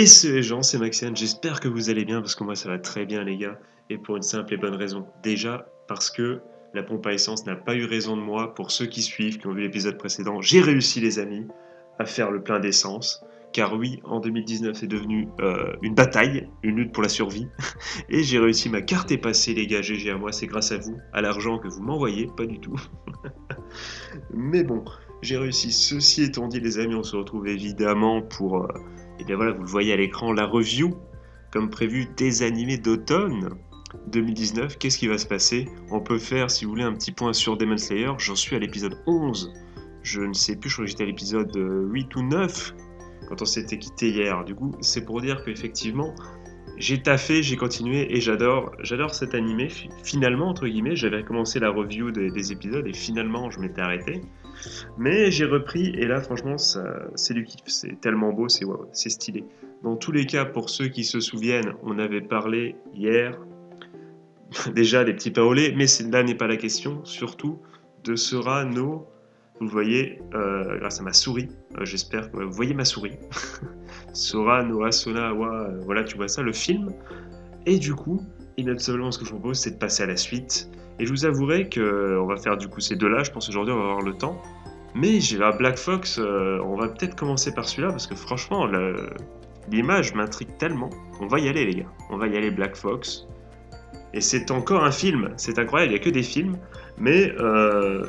Et c'est Jean, c'est Maxiane, j'espère que vous allez bien parce que moi ça va très bien les gars, et pour une simple et bonne raison. Déjà parce que la pompe à essence n'a pas eu raison de moi. Pour ceux qui suivent, qui ont vu l'épisode précédent, j'ai réussi les amis à faire le plein d'essence. Car oui, en 2019 c'est devenu une bataille, une lutte pour la survie. Et j'ai réussi, ma carte est passée les gars, GG à moi, c'est grâce à vous, à l'argent que vous m'envoyez, pas du tout. Mais bon, j'ai réussi. Ceci étant dit, les amis, on se retrouve évidemment pour, et bien voilà, vous le voyez à l'écran, la review, comme prévu, des animés d'automne 2019. Qu'est-ce qui va se passer? On peut faire, si vous voulez, un petit point sur Demon Slayer. J'en suis à l'épisode 11. Je ne sais plus, je crois que j'étais à l'épisode 8 ou 9 quand on s'était quitté hier. Du coup, c'est pour dire qu'effectivement, j'ai taffé, j'ai continué et j'adore cet animé. Finalement, entre guillemets, j'avais commencé la review des épisodes et finalement, je m'étais arrêté. Mais j'ai repris et là, franchement, c'est du kiff. C'est tellement beau, c'est wow, c'est stylé. Dans tous les cas, pour ceux qui se souviennent, on avait parlé hier déjà des petits paolés, mais là n'est pas la question. Surtout de Sorano. Vous le voyez grâce à ma souris. J'espère que vous voyez ma souris. Sora, Noah, Sona, Awa, voilà, tu vois ça, le film. Et du coup, inabsolablement, ce que je propose, c'est de passer à la suite. Et je vous avouerai qu'on va faire du coup ces deux-là, je pense aujourd'hui on va avoir le temps. Mais j'ai la Black Fox, on va peut-être commencer par celui-là, parce que franchement, l'image m'intrigue tellement. On va y aller les gars, on va y aller Black Fox. Et c'est encore un film, c'est incroyable, il n'y a que des films, mais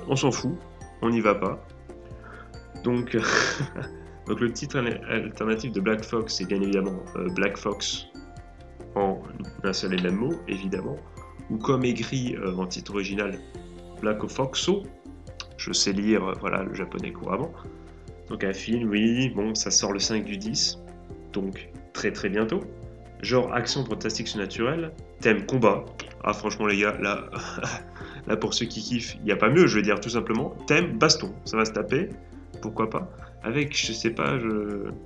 on s'en fout, on n'y va pas. Donc, donc le titre alternatif de Black Fox, c'est bien évidemment Black Fox en un seul et même mot, évidemment, ou comme écrit en titre original, Black Foxo. Je sais lire voilà, le japonais couramment. Donc un film, oui, bon, ça sort le 5 du 10, donc très très bientôt. Genre action fantastique surnaturelle, thème combat. Ah franchement les gars, là, là pour ceux qui kiffent, il n'y a pas mieux, je veux dire tout simplement. Thème baston, ça va se taper, pourquoi pas. Avec, je sais pas,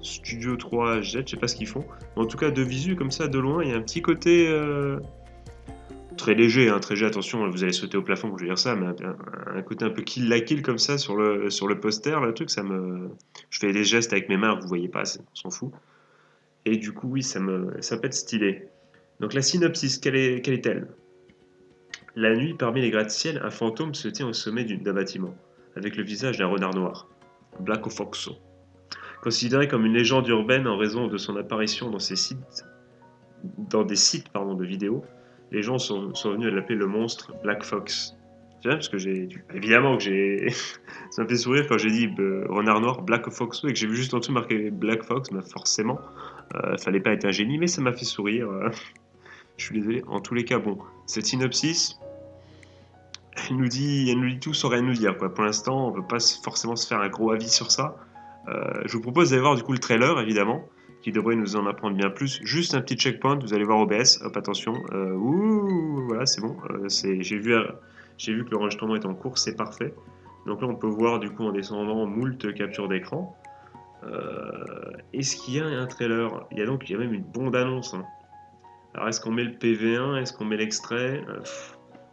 Studio 3 Jet, je sais pas ce qu'ils font. Mais en tout cas, de visu, comme ça, de loin, il y a un petit côté très léger, hein, très léger, attention, vous allez sauter au plafond quand je vais dire ça, mais un côté un peu kill la kill comme ça sur le poster, là, le truc, ça me... Je fais des gestes avec mes mains, vous voyez pas, on s'en fout. Et du coup, oui, ça peut être stylé. Donc la synopsis, quelle est-elle? La nuit, parmi les gratte-ciel, un fantôme se tient au sommet d'un bâtiment, avec le visage d'un renard noir, Black Foxo. Considéré comme une légende urbaine en raison de son apparition dans des sites de vidéos, les gens sont venus à l'appeler le monstre Black Fox. C'est vrai parce que évidemment que j'ai, ça me fait sourire quand j'ai dit renard noir Black Foxo et que j'ai vu juste en dessous marqué Black Fox, mais forcément, fallait pas être un génie, mais ça m'a fait sourire. Je suis désolé. En tous les cas, bon, cette synopsis, elle nous dit tout sans rien nous dire, quoi. Pour l'instant, on ne peut pas forcément se faire un gros avis sur ça. Je vous propose d'aller voir du coup le trailer, évidemment, qui devrait nous en apprendre bien plus. Juste un petit checkpoint, vous allez voir OBS, hop, attention. Ouh, voilà, c'est bon. J'ai vu que l'enregistrement est en cours, c'est parfait. Donc là, on peut voir du coup en descendant moult captures d'écran. Est-ce qu'il y a un trailer? Il y a même une bande-annonce. Hein. Alors, est-ce qu'on met le PV1? Est-ce qu'on met l'extrait?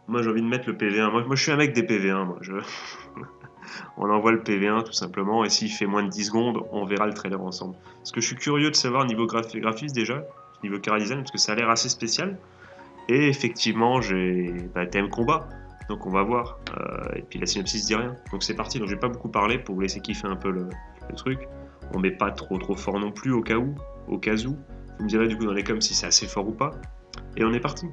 Moi, j'ai envie de mettre le PV1. Moi, je suis un mec des PV1. Moi, on envoie le PV1 tout simplement. Et s'il fait moins de 10 secondes, on verra le trailer ensemble. Parce que je suis curieux de savoir niveau graphisme déjà, niveau chara design, parce que ça a l'air assez spécial. Et effectivement, j'ai thème combat. Donc, on va voir. Et puis, la synopsis dit rien. Donc, c'est parti. Donc, je vais pas beaucoup parler pour vous laisser kiffer un peu le truc. On met pas trop fort non plus au cas où. Vous me direz du coup dans les coms si c'est assez fort ou pas. Et on est parti.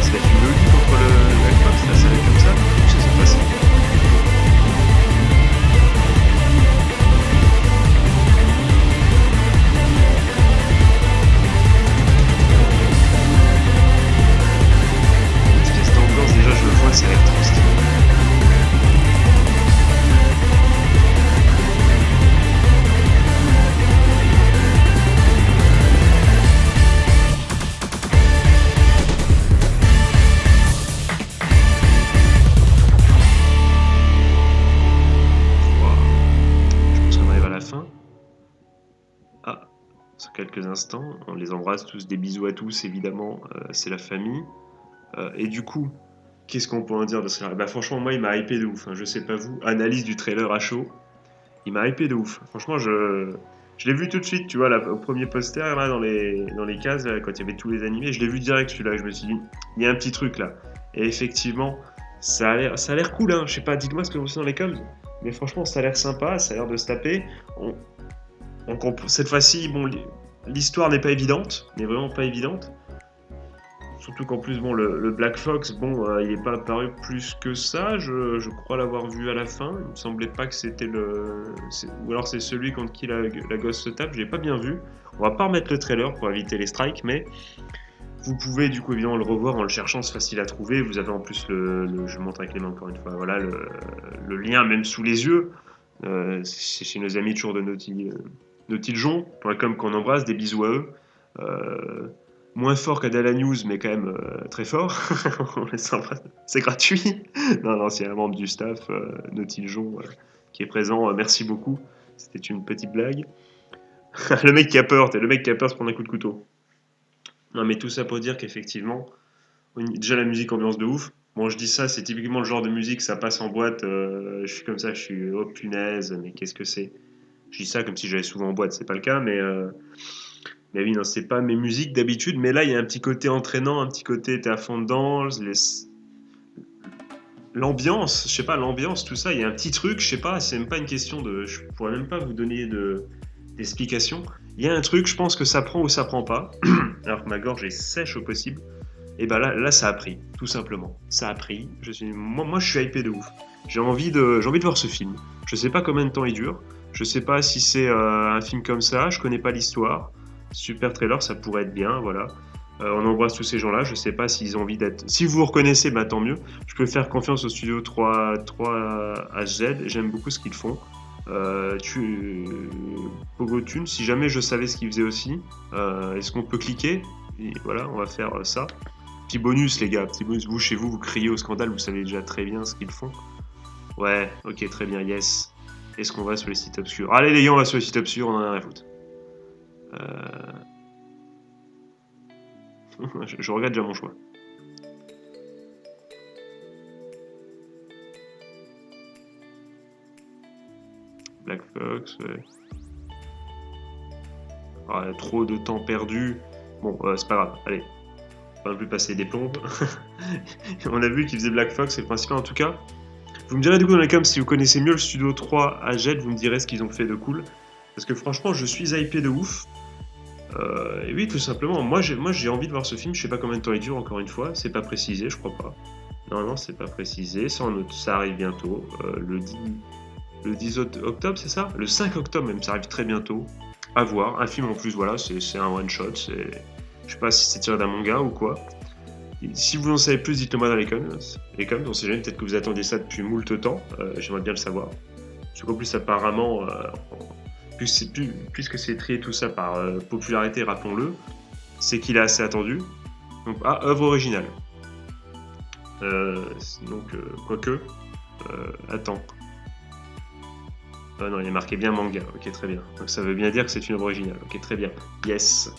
C'est la film de Oli contre le quelques instants. On les embrasse tous, des bisous à tous, évidemment, c'est la famille. Et du coup, qu'est-ce qu'on peut en dire de ce trailer? Bah franchement, moi, il m'a hypé de ouf, hein. Je sais pas vous, analyse du trailer à chaud, il m'a hypé de ouf. Franchement, je l'ai vu tout de suite, tu vois, là, au premier poster, là, dans les cases, là, quand il y avait tous les animés, je l'ai vu direct celui-là. Je me suis dit, il y a un petit truc là. Et effectivement, ça a l'air cool, hein. Je sais pas, dites-moi ce que vous pensez dans les coms. Mais franchement, ça a l'air sympa, ça a l'air de se taper. Cette fois-ci, bon, l'histoire n'est pas évidente, n'est vraiment pas évidente. Surtout qu'en plus, bon, le Black Fox, bon, il n'est pas apparu plus que ça. Je crois l'avoir vu à la fin. Il me semblait pas que c'était ou alors c'est celui contre qui la gosse se tape. Je l'ai pas bien vu. On va pas remettre le trailer pour éviter les strikes, mais vous pouvez du coup évidemment le revoir en le cherchant. C'est facile à trouver. Vous avez en plus je montre avec les mains encore une fois. Voilà le lien même sous les yeux. C'est chez nos amis toujours de Nautiljon.com qu'on embrasse. Des bisous à eux. Euh, Moins fort qu'Adala News, mais quand même très fort. On les embrasse. C'est gratuit. Non, non, c'est un membre du staff, Nautiljon, qui est présent. Merci beaucoup. C'était une petite blague. Le mec qui a peur, t'es le mec qui a peur de se prendre un coup de couteau. Non, mais tout ça pour dire qu'effectivement, déjà la musique ambiance de ouf. Bon, je dis ça, c'est typiquement le genre de musique, ça passe en boîte. Je suis comme ça, je suis oh punaise, mais qu'est-ce que c'est? Je dis ça comme si j'allais souvent en boîte, c'est pas le cas, mais oui, non, c'est pas mes musiques d'habitude, mais là, il y a un petit côté entraînant, un petit côté, t'es à fond dedans, l'ambiance, je sais pas, l'ambiance, tout ça, il y a un petit truc, je sais pas, c'est même pas une question de. Je pourrais même pas vous donner d'explication. Il y a un truc, je pense que ça prend ou ça prend pas, alors que ma gorge est sèche au possible. Et ben là, ça a pris, tout simplement. Ça a pris. Moi, je suis hypé de ouf. J'ai envie de voir ce film. Je sais pas combien de temps il dure. Je sais pas si c'est un film comme ça. Je connais pas l'histoire. Super trailer, ça pourrait être bien, voilà. On embrasse tous ces gens-là. Je sais pas s'ils ont envie d'être. Si vous vous reconnaissez, bah tant mieux. Je peux faire confiance au studio 3HZ. J'aime beaucoup ce qu'ils font. Pogotune, si jamais je savais ce qu'ils faisaient aussi, est-ce qu'on peut cliquer? Et voilà, on va faire ça. Petit bonus, les gars, petit bonus. Vous, chez vous, vous criez au scandale, vous savez déjà très bien ce qu'ils font. Ouais, ok, très bien, yes. Est-ce qu'on va sur les sites obscurs? Allez, les gars, on va sur les sites obscurs, on en a rien à foutre. Je regarde déjà mon choix. Black Fox, ouais. Ah, trop de temps perdu. Bon, c'est pas grave, allez. On va non plus passer des plombes. On a vu qu'il faisait Black Fox, c'est le principal en tout cas. Vous me direz du coup dans les coms si vous connaissez mieux le studio 3 à Jet, vous me direz ce qu'ils ont fait de cool. Parce que franchement, je suis hypé de ouf. Et oui, tout simplement, moi j'ai envie de voir ce film, je sais pas combien de temps il dure encore une fois, c'est pas précisé, je crois pas. Non, c'est pas précisé, ça arrive bientôt, le 10 octobre, c'est ça? Le 5 octobre même, ça arrive très bientôt. À voir, un film en plus, voilà, c'est un one shot, je sais pas si c'est tiré d'un manga ou quoi. Si vous en savez plus, dites-le moi dans les coms. On sait jamais, peut-être que vous attendiez ça depuis moult temps. J'aimerais bien le savoir. Parce qu'en plus, apparemment, puisque c'est trié tout ça par popularité, rappelons-le, c'est qu'il est assez attendu. Donc, œuvre originale. Quoique. Attends. Ah non, il est marqué bien manga. Ok, très bien. Donc ça veut bien dire que c'est une œuvre originale. Ok, très bien. Yes.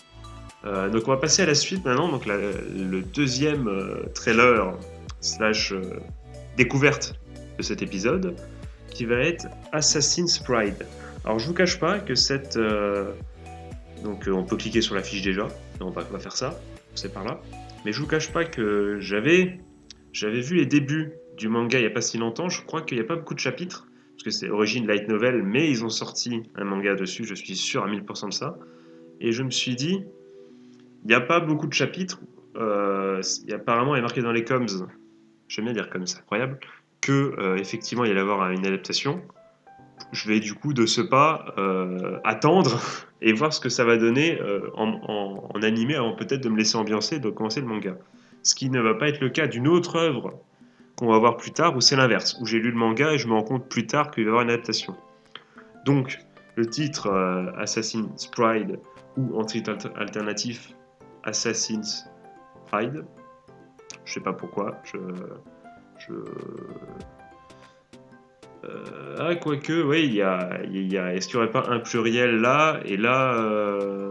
Donc on va passer à la suite maintenant, donc le deuxième trailer slash découverte de cet épisode, qui va être Assassin's Pride. Alors je vous cache pas que donc on peut cliquer sur la fiche déjà, on va faire ça, c'est par là, mais je vous cache pas que j'avais vu les débuts du manga il y a pas si longtemps, je crois qu'il n'y a pas beaucoup de chapitres, parce que c'est origine light novel, mais ils ont sorti un manga dessus, je suis sûr à 1000% de ça, et je me suis dit, il n'y a pas beaucoup de chapitres. Apparemment, il est marqué dans les coms, j'aime bien dire comme c'est incroyable, que effectivement il y allait avoir une adaptation. Je vais du coup de ce pas attendre et voir ce que ça va donner en animé avant peut-être de me laisser ambiancer et de commencer le manga. Ce qui ne va pas être le cas d'une autre œuvre qu'on va voir plus tard où c'est l'inverse, où j'ai lu le manga et je me rends compte plus tard qu'il va y avoir une adaptation. Donc le titre Assassin's Pride ou en titre alternatif Assassin's Pride. Je sais pas pourquoi. Quoique, oui, est-ce qu'il n'y aurait pas un pluriel là et là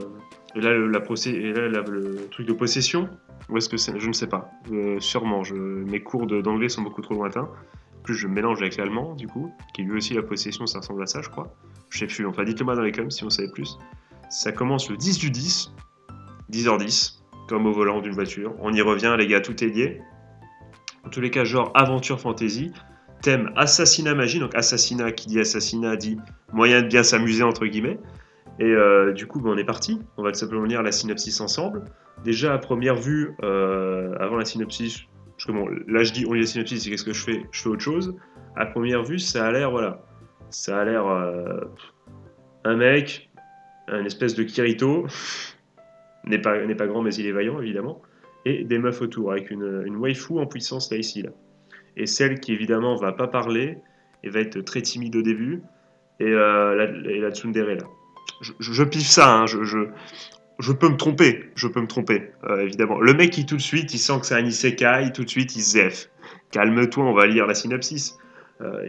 Et là, le truc de possession, où est-ce que c'est? Je ne sais pas. Sûrement, mes cours d'anglais sont beaucoup trop lointains. En plus, je mélange avec l'allemand, du coup, qui lui aussi, la possession, ça ressemble à ça, je crois. Je sais plus, enfin, dites-le-moi dans les comments si on savait plus. Ça commence le 10 du 10, 10h10, comme au volant d'une voiture. On y revient, les gars, tout est lié. En tous les cas, genre aventure fantasy. Thème assassinat magie, donc assassinat, qui dit assassinat dit moyen de bien s'amuser, entre guillemets. Et du coup, on est parti. On va tout simplement lire la synopsis ensemble. Déjà, à première vue, avant la synopsis, parce que bon, là je dis on lit la synopsis, et qu'est-ce que je fais? Je fais autre chose. À première vue, ça a l'air, voilà. Ça a l'air un mec, un espèce de Kirito, n'est pas grand, mais il est vaillant, évidemment. Et des meufs autour, avec une waifu en puissance là, ici. Là. Et celle qui, évidemment, va pas parler, et va être très timide au début. Et la tsundere, là. Je piffe ça, hein, je peux me tromper, évidemment. Le mec qui tout de suite, il sent que c'est un isekai, tout de suite il zef. Calme-toi, on va lire la synopsis.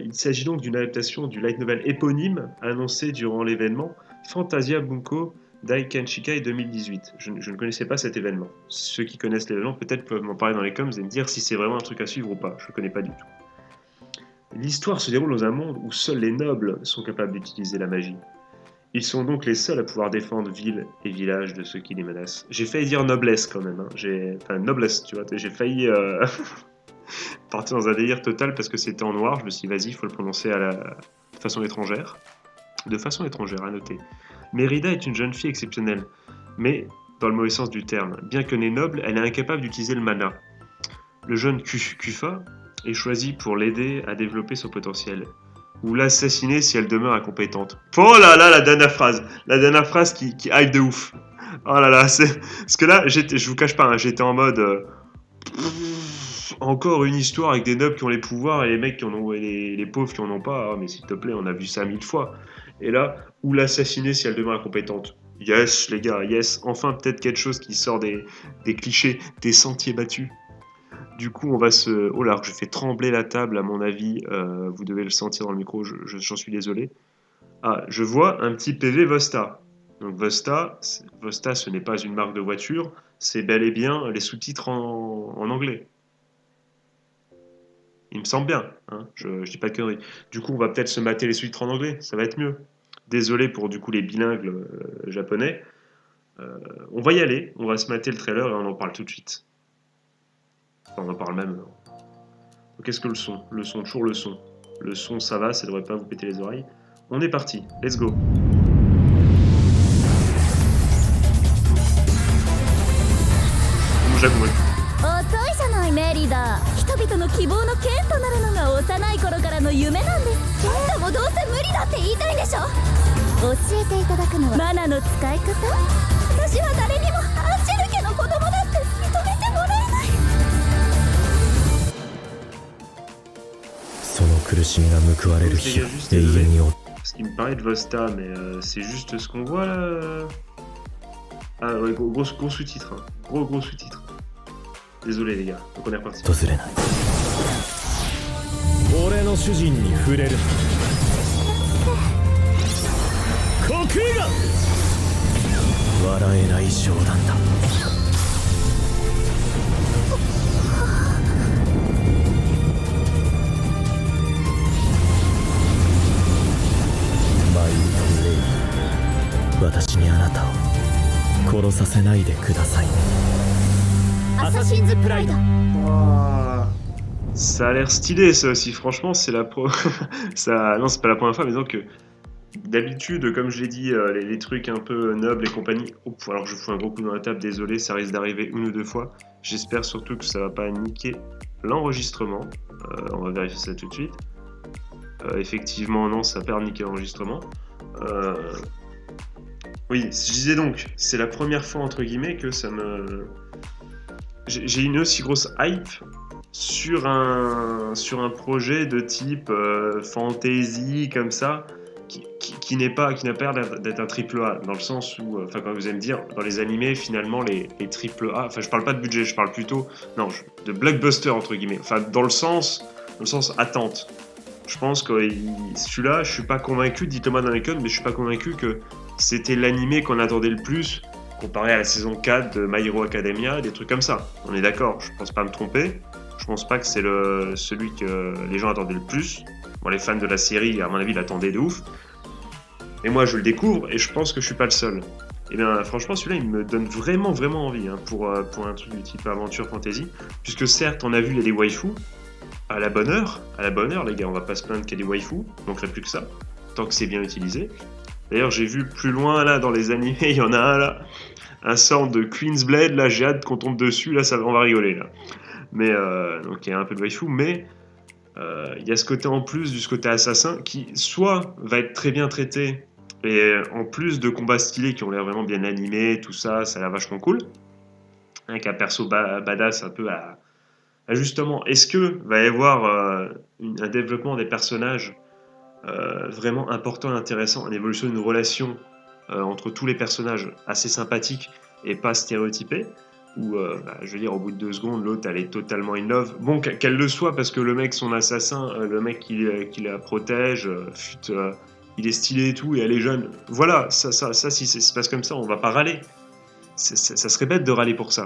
Il s'agit donc d'une adaptation du light novel éponyme annoncé durant l'événement Fantasia Bunko Daikenshikai 2018. Je ne connaissais pas cet événement. Ceux qui connaissent l'événement peut-être peuvent m'en parler dans les coms et me dire si c'est vraiment un truc à suivre ou pas. Je ne connais pas du tout. L'histoire se déroule dans un monde où seuls les nobles sont capables d'utiliser la magie. Ils sont donc les seuls à pouvoir défendre villes et villages de ceux qui les menacent. J'ai failli dire noblesse quand même, hein. Enfin noblesse, tu vois, j'ai failli partir dans un délire total parce que c'était en noir. Je me suis dit, vas-y, il faut le prononcer de façon étrangère. De façon étrangère, à noter. Mérida est une jeune fille exceptionnelle, mais dans le mauvais sens du terme. Bien que née noble, elle est incapable d'utiliser le mana. Le jeune Kufa est choisi pour l'aider à développer son potentiel. Ou l'assassiner si elle demeure incompétente. Oh là là, la dernière phrase qui hype de ouf. Oh là là, parce que là, je vous cache pas, hein, j'étais en mode encore une histoire avec des nobles qui ont les pouvoirs et les mecs qui en ont, et les pauvres qui en ont pas. Oh, mais s'il te plaît, on a vu ça 1000 fois. Et là, ou l'assassiner si elle demeure incompétente. Yes, les gars, yes. Enfin, peut-être quelque chose qui sort des clichés, des sentiers battus. Du coup, on va se... Oh là, je fais trembler la table, à mon avis. Vous devez le sentir dans le micro, j'en suis désolé. Ah, je vois un petit PV Vosta. Donc Vosta, ce n'est pas une marque de voiture, c'est bel et bien les sous-titres en anglais. Il me semble bien, hein, je dis pas de conneries. Du coup, on va peut-être se mater les sous-titres en anglais, ça va être mieux. Désolé pour du coup les bilingues japonais. On va y aller, on va se mater le trailer et on en parle tout de suite. Enfin, on en parle même. Donc, qu'est-ce que le son? Le son, toujours le son. Le son, ça va, ça devrait pas vous péter les oreilles. On est parti, let's go. J'ai compris. 遅いじゃないメリダ人々の希望の剣となるのが幼い頃からの夢なんです剣でもどうせ無理だって言いたいんでしょ教えていただくのはマナの使い方私は誰にもアンジェル家の子供だって認めてもらえないその苦しみが報われる日が永遠にCe qui me paraît de Vosta, mais c'est juste ce qu'on voit là. Ah ouais, gros sous-titre. Hein. Gros sous-titre. Désolé les gars, donc on est reparti. 訪れない俺の主人に触れる国が笑えない冗談だマイルドレイ私にあなたを殺させないでください Assassin's Pride. Ça a l'air stylé ça aussi, franchement c'est la ça... Non c'est pas la première fois mais donc d'habitude comme je l'ai dit les trucs un peu nobles et compagnie, alors je fous un gros coup dans la table, désolé ça risque d'arriver une ou deux fois, j'espère surtout que ça va pas niquer l'enregistrement, on va vérifier ça tout de suite, effectivement non ça perd niquer l'enregistrement, oui je disais donc c'est la première fois entre guillemets que ça me... J'ai une aussi grosse hype sur un projet de type fantasy comme ça qui n'a pas l'air d'être un triple A dans le sens où, enfin quand vous allez me dire, dans les animés finalement les triple A, enfin je parle pas de budget, je parle plutôt de blockbuster entre guillemets, enfin dans le sens attente. Je pense que celui-là, je suis pas convaincu, dites-le moi dans les codes, mais je suis pas convaincu que c'était l'animé qu'on attendait le plus comparé à la saison 4 de My Hero Academia, des trucs comme ça. On est d'accord, je pense pas me tromper. Je pense pas que c'est celui que les gens attendaient le plus. Bon, les fans de la série, à mon avis, l'attendaient de ouf. Et moi, je le découvre et je pense que je suis pas le seul. Et bien, franchement, celui-là, il me donne vraiment, vraiment envie pour un truc du type aventure fantasy. Puisque certes, on a vu, il y a des waifus. À la bonne heure, les gars, on va pas se plaindre qu'il y ait des waifus. Il manquerait plus que ça. Tant que c'est bien utilisé. D'ailleurs, j'ai vu plus loin, là, dans les animés, il y en a un, là. Un sort de Queen's Blade, là, j'ai hâte qu'on tombe dessus, là, on va rigoler, là. Mais, donc, il y a un peu de waifu, mais il y a ce côté en plus, du côté assassin, qui soit va être très bien traité, et en plus de combats stylés qui ont l'air vraiment bien animés, tout ça, ça a l'air vachement cool. Avec un perso badass un peu à justement, est-ce que va y avoir un développement des personnages vraiment important et intéressant, une évolution d'une relation entre tous les personnages assez sympathique et pas stéréotypée, où, je veux dire, au bout de 2 secondes, l'autre, elle est totalement in love. Bon, qu'elle le soit, parce que le mec, son assassin, le mec qui la protège, il est stylé et tout, et elle est jeune. Voilà, ça si ça se passe comme ça, on va pas râler. Ça serait bête de râler pour ça.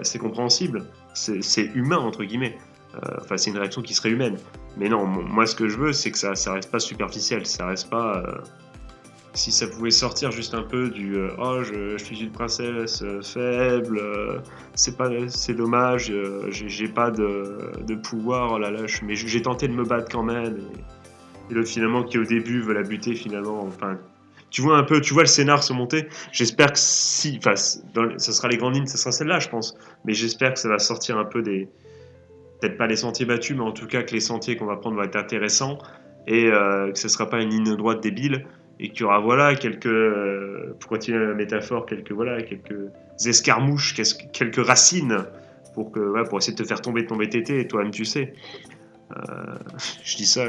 C'est compréhensible, c'est humain, entre guillemets. Enfin, c'est une réaction qui serait humaine. Mais non, moi, ce que je veux, c'est que ça reste pas superficiel, ça reste pas... si ça pouvait sortir juste un peu du oh, je suis une princesse faible, c'est dommage, j'ai pas de pouvoir, oh là là, mais j'ai tenté de me battre quand même, et l'autre finalement qui au début veut la buter finalement, enfin, tu vois le scénar se monter. J'espère que ça sera les grandes lignes, ça sera celle-là, je pense, mais j'espère que ça va sortir un peu peut-être pas les sentiers battus, mais en tout cas que les sentiers qu'on va prendre vont être intéressants, et que ce sera pas une ligne droite débile, et qu'il y aura, voilà, pour continuer la métaphore, quelques escarmouches, quelques racines, pour essayer de te faire tomber tété, et toi-même tu sais. Je dis ça,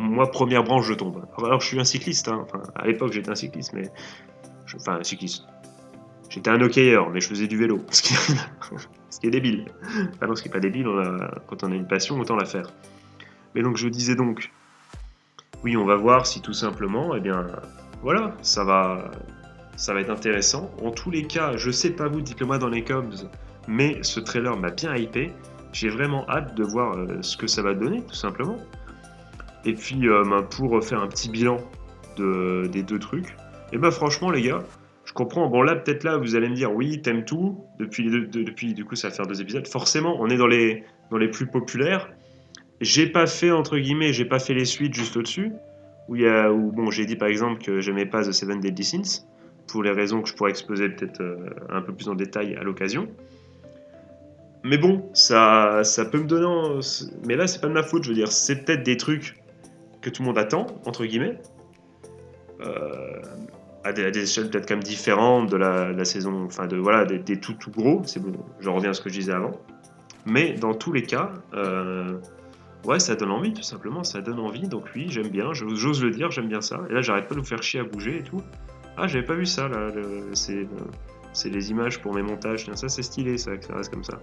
moi, première branche, je tombe. Alors, je suis un cycliste, hein. Enfin, à l'époque, j'étais un cycliste, mais... un cycliste. J'étais un hockeyeur, mais je faisais du vélo, ce qui est débile. Enfin non, ce qui est pas débile, quand on a une passion, autant la faire. Mais donc, je disais donc... Oui, on va voir si tout simplement, eh bien, voilà, ça va être intéressant. En tous les cas, je sais pas vous, dites-le moi dans les coms, mais ce trailer m'a bien hypé. J'ai vraiment hâte de voir ce que ça va donner, tout simplement. Et puis, pour faire un petit bilan des 2 trucs, et franchement, les gars, je comprends. Bon, là, peut-être là, vous allez me dire, oui, t'aimes tout, depuis, du coup, ça va faire 2 épisodes. Forcément, on est dans les plus populaires. J'ai pas fait les suites juste au-dessus, où j'ai dit par exemple que j'aimais pas The Seven Deadly Sins, pour les raisons que je pourrais exposer peut-être un peu plus en détail à l'occasion. Mais bon, ça peut me donner... Mais là, c'est pas de ma faute, je veux dire, c'est peut-être des trucs que tout le monde attend, entre guillemets, à des échelles peut-être quand même différentes de la saison, enfin des tout gros, c'est bon, je reviens à ce que je disais avant. Mais dans tous les cas... ouais, ça donne envie, tout simplement, ça donne envie, donc oui, j'aime bien, j'ose le dire, j'aime bien ça. Et là, j'arrête pas de vous faire chier à bouger et tout. Ah, j'avais pas vu ça, là, c'est les images pour mes montages, tiens, ça c'est stylé, ça reste comme ça.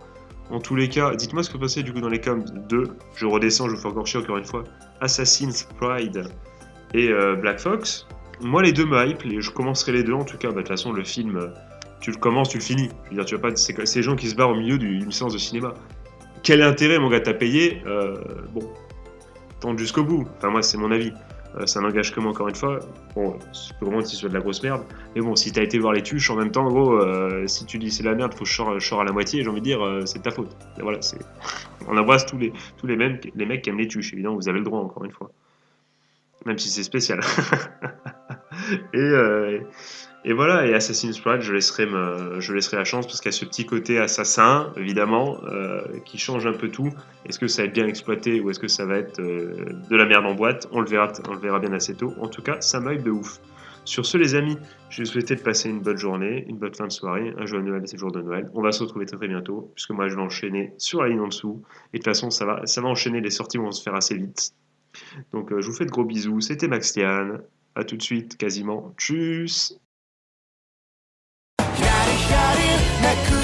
En tous les cas, dites-moi ce que vous pensez du coup dans les coms de, je redescends, je vous fais encore chier encore une fois, Assassin's Pride et Black Fox. Moi, les 2 me hype, je commencerai les 2 en tout cas, de toute façon, le film, tu le commences, tu le finis. Je veux dire, tu vas pas, c'est les gens qui se barrent au milieu d'une séance de cinéma. Quel intérêt, mon gars, t'as payé bon, tente jusqu'au bout. Enfin, moi, c'est mon avis. Ça n'engage que moi, encore une fois. Bon, c'est pas vraiment que ce soit de la grosse merde. Mais bon, si t'as été voir les tuches, en même temps, gros, si tu dis c'est la merde, faut que je sors à la moitié, j'ai envie de dire, c'est de ta faute. Et voilà, on embrasse tous les mecs qui aiment les tuches. Évidemment, vous avez le droit, encore une fois. Même si c'est spécial. Et voilà, et Assassin's Creed, je laisserai la chance parce qu'il y a ce petit côté assassin, évidemment, qui change un peu tout. Est-ce que ça va être bien exploité ou est-ce que ça va être de la merde en boîte? On le verra bien assez tôt. En tout cas, ça m'hype de ouf. Sur ce, les amis, je vais souhaiter de passer une bonne journée, une bonne fin de soirée, un joyeux Noël et c'est le jour de Noël. On va se retrouver très très bientôt, puisque moi je vais enchaîner sur la ligne en dessous. Et de toute façon, ça va enchaîner, les sorties vont se faire assez vite. Donc je vous fais de gros bisous, c'était Maxian. À tout de suite, quasiment. Tchuss. 光る